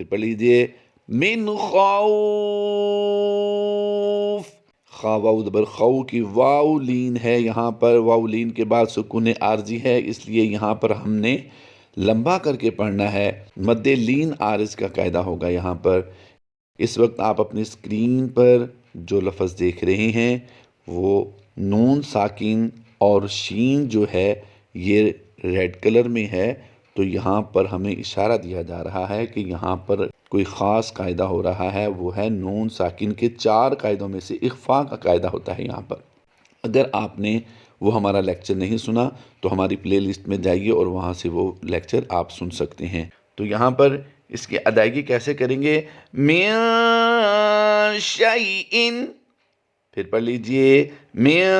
پھر پڑھ لیجئے من خوف، خا واو زبر خو کی واو لین ہے، یہاں پر واو لین کے بعد سکون عارضی ہے، اس لیے یہاں پر ہم نے لمبا کر کے پڑھنا ہے، مد لین عارض کا قاعدہ ہوگا یہاں پر۔ اس وقت آپ اپنی اسکرین پر جو لفظ دیکھ رہے ہیں وہ نون ساکن اور شین جو ہے یہ ریڈ کلر میں ہے، تو یہاں پر ہمیں اشارہ دیا جا رہا ہے کہ یہاں پر کوئی خاص قاعدہ ہو رہا ہے، وہ ہے نون ساکن کے 4 قاعدوں میں سے اخفاء کا قاعدہ ہوتا ہے یہاں پر۔ اگر آپ نے وہ ہمارا لیکچر نہیں سنا تو ہماری پلے لسٹ میں جائیے اور وہاں سے وہ لیکچر آپ سن سکتے ہیں۔ تو یہاں پر اس کی ادائیگی کیسے کریں گے؟ من شیئن، پھر پڑھ لیجئے من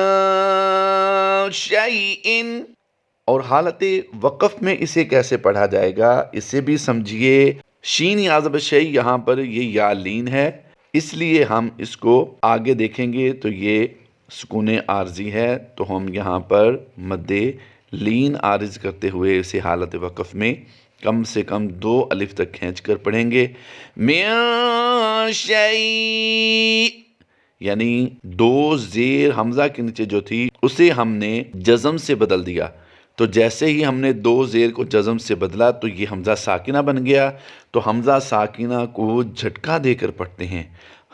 شیئن، اور حالت وقف میں اسے کیسے پڑھا جائے گا اسے بھی سمجھیے۔ شین یا زبر شی، یہاں پر یہ یا لین ہے، اس لیے ہم اس کو آگے دیکھیں گے تو یہ سکون عارضی ہے، تو ہم یہاں پر مد لین عارض کرتے ہوئے اسے حالت وقف میں کم سے کم 2 الف تک کھینچ کر پڑھیں گے۔ من شیء، یعنی 2 زیر حمزہ کے نیچے جو تھی اسے ہم نے جزم سے بدل دیا، تو جیسے ہی ہم نے 2 زیر کو جزم سے بدلا تو یہ حمزہ ساکنہ بن گیا، تو حمزہ ساکنہ کو جھٹکا دے کر پڑھتے ہیں،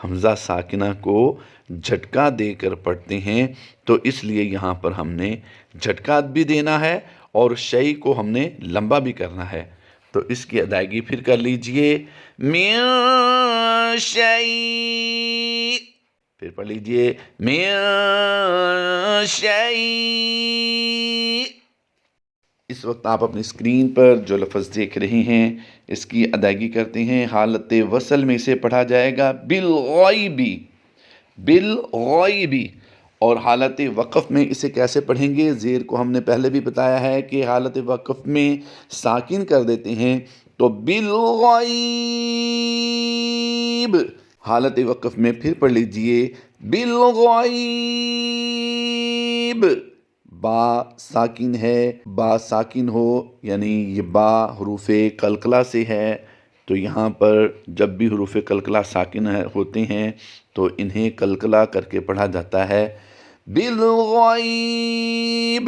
حمزہ ساکنہ کو جھٹکا دے کر پڑھتے ہیں، تو اس لیے یہاں پر ہم نے جھٹکا بھی دینا ہے اور شیء کو ہم نے لمبا بھی کرنا ہے۔ تو اس کی ادائیگی پھر کر لیجئے من شیء، پھر پڑھ لیجئے من شیء۔ اس وقت آپ اپنی اسکرین پر جو لفظ دیکھ رہے ہیں اس کی ادائیگی کرتے ہیں۔ حالت وصل میں اسے پڑھا جائے گا بالغیب، بالغیب، اور حالت وقف میں اسے کیسے پڑھیں گے؟ زیر کو ہم نے پہلے بھی بتایا ہے کہ حالت وقف میں ساکن کر دیتے ہیں، تو بالغیب، حالت وقف میں پھر پڑھ لیجئے بالغیب۔ با ساکن ہے، با ساکن ہو یعنی یہ با حروف قلقلہ سے ہے، تو یہاں پر جب بھی حروف قلقلہ ساکن ہوتے ہیں تو انہیں قلقلہ کر کے پڑھا جاتا ہے بالغیب۔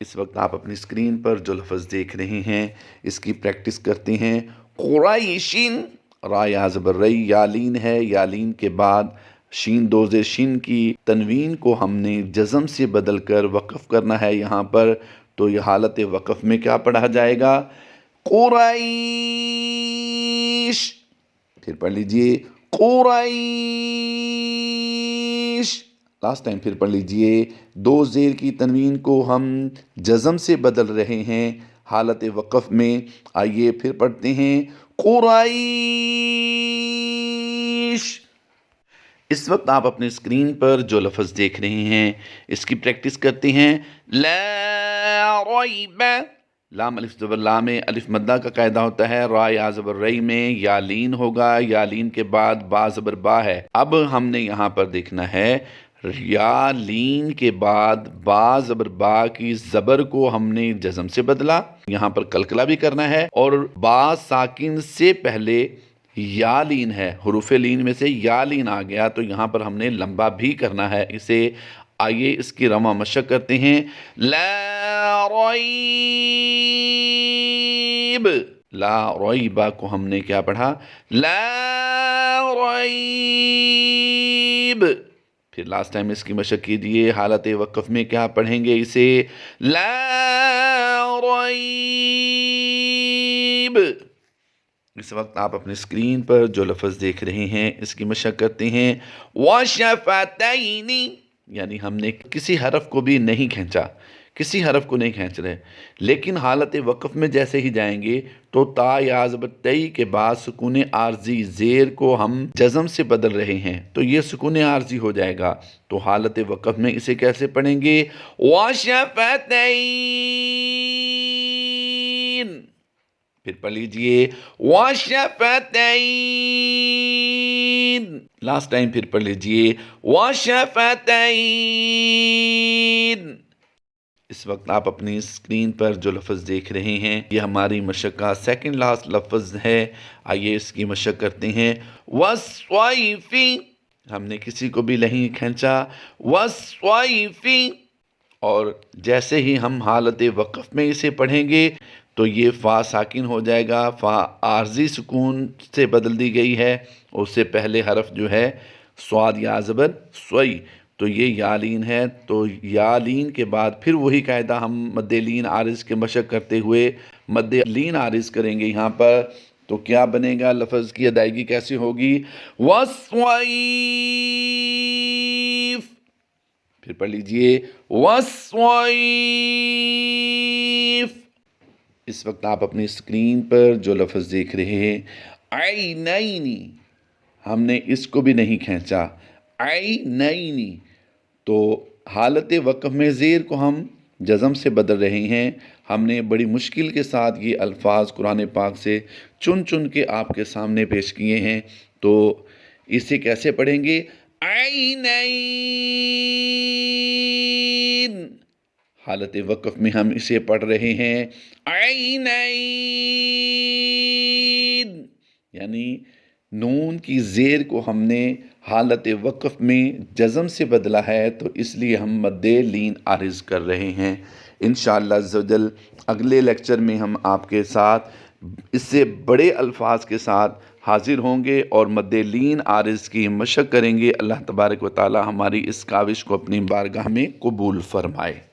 اس وقت آپ اپنی اسکرین پر جو لفظ دیکھ رہے ہیں اس کی پریکٹس کرتے ہیں۔ قریشن، را یا زبر ری، یا لین ہے، یا لین کے بعد شین 2 زیر شین کی تنوین کو ہم نے جزم سے بدل کر وقف کرنا ہے یہاں پر، تو یہ حالت وقف میں کیا پڑھا جائے گا؟ قریش، پھر پڑھ لیجئے قریش، لاسٹ ٹائم پھر پڑھ لیجئے 2 زیر کی تنوین کو ہم جزم سے بدل رہے ہیں حالت وقف میں، آئیے پھر پڑھتے ہیں قریش۔ اس وقت آپ اپنے اسکرین پر جو لفظ دیکھ رہے ہیں اس کی پریکٹس کرتے ہیں۔ لا ریب، لام الف زبر لا میں الف مدہ کا قاعدہ ہوتا ہے، را یا زبر ری میں یا لین ہوگا، یا لین کے بعد با زبر با ہے۔ اب ہم نے یہاں پر دیکھنا ہے یا لین کے بعد با زبر با کی زبر کو ہم نے جزم سے بدلا، یہاں پر قلقلہ بھی کرنا ہے، اور با ساکن سے پہلے یا لین ہے، حروف لین میں سے یا لین آ گیا تو یہاں پر ہم نے لمبا بھی کرنا ہے اسے۔ آئیے اس کی رواں مشق کرتے ہیں۔ لا ریب، لا ریبہ کو ہم نے کیا پڑھا؟ لا ریب۔ پھر لاسٹ ٹائم اس کی مشق کیجئے، حالت وقف میں کیا پڑھیں گے اسے؟ لا ریب۔ اس وقت آپ اپنی اسکرین پر جو لفظ دیکھ رہے ہیں اس کی مشق کرتے ہیں۔ وَشَفَتَيْنِ، یعنی ہم نے کسی حرف کو بھی نہیں کھینچا، کسی حرف کو نہیں کھینچ رہے، لیکن حالت وقف میں جیسے ہی جائیں گے تو تا یا زبر تئی کے بعد سکون عارضی زیر کو ہم جزم سے بدل رہے ہیں تو یہ سکون عارضی ہو جائے گا، تو حالت وقف میں اسے کیسے پڑھیں گے؟ وَشَفَتَيْن، پھر پڑھ لیجئے وَشَفَتَيْن، لاسٹ ٹائم پھر پڑھ لیجئے وَشَفَتَيْن۔ اس وقت آپ اپنی اسکرین پر جو لفظ دیکھ رہے ہیں یہ ہماری مشق کا سیکنڈ لاسٹ لفظ ہے۔ آئیے اس کی مشق کرتے ہیں۔ وَالصَّيْفِ، ہم نے کسی کو بھی نہیں کھینچا۔ وَالصَّيْفِ، اور جیسے ہی ہم حالت وقف میں اسے پڑھیں گے تو یہ فا ساکن ہو جائے گا۔ فا عارضی سکون سے بدل دی گئی ہے، اس سے پہلے حرف جو ہے صاد یا زبر سوئی، تو یہ یا لین ہے۔ تو یا لین کے بعد پھر وہی قاعدہ ہم مد لین عارض کے مشق کرتے ہوئے مد لین عارض کریں گے یہاں پر۔ تو کیا بنے گا، لفظ کی ادائیگی کیسے ہوگی؟ وَالصَّيْفِ، پھر پڑھ لیجئے وَالصَّيْفِ۔ اس وقت آپ اپنی اسکرین پر جو لفظ دیکھ رہے ہیں عینین، ہم نے اس کو بھی نہیں کھینچا۔ عینین، تو حالت وقف میں زیر کو ہم جزم سے بدل رہے ہیں۔ ہم نے بڑی مشکل کے ساتھ یہ الفاظ قرآن پاک سے چن چن کے آپ کے سامنے پیش کیے ہیں، تو اسے کیسے پڑھیں گے؟ عینین، حالت وقف میں ہم اسے پڑھ رہے ہیں عینین، یعنی نون کی زیر کو ہم نے حالت وقف میں جزم سے بدلا ہے، تو اس لیے ہم مد لین عارض کر رہے ہیں۔ انشاءاللہ عز و جل اگلے لیکچر میں ہم آپ کے ساتھ اس سے بڑے الفاظ کے ساتھ حاضر ہوں گے اور مد لین عارض کی مشق کریں گے۔ اللہ تبارک و تعالی ہماری اس کاوش کو اپنی بارگاہ میں قبول فرمائے۔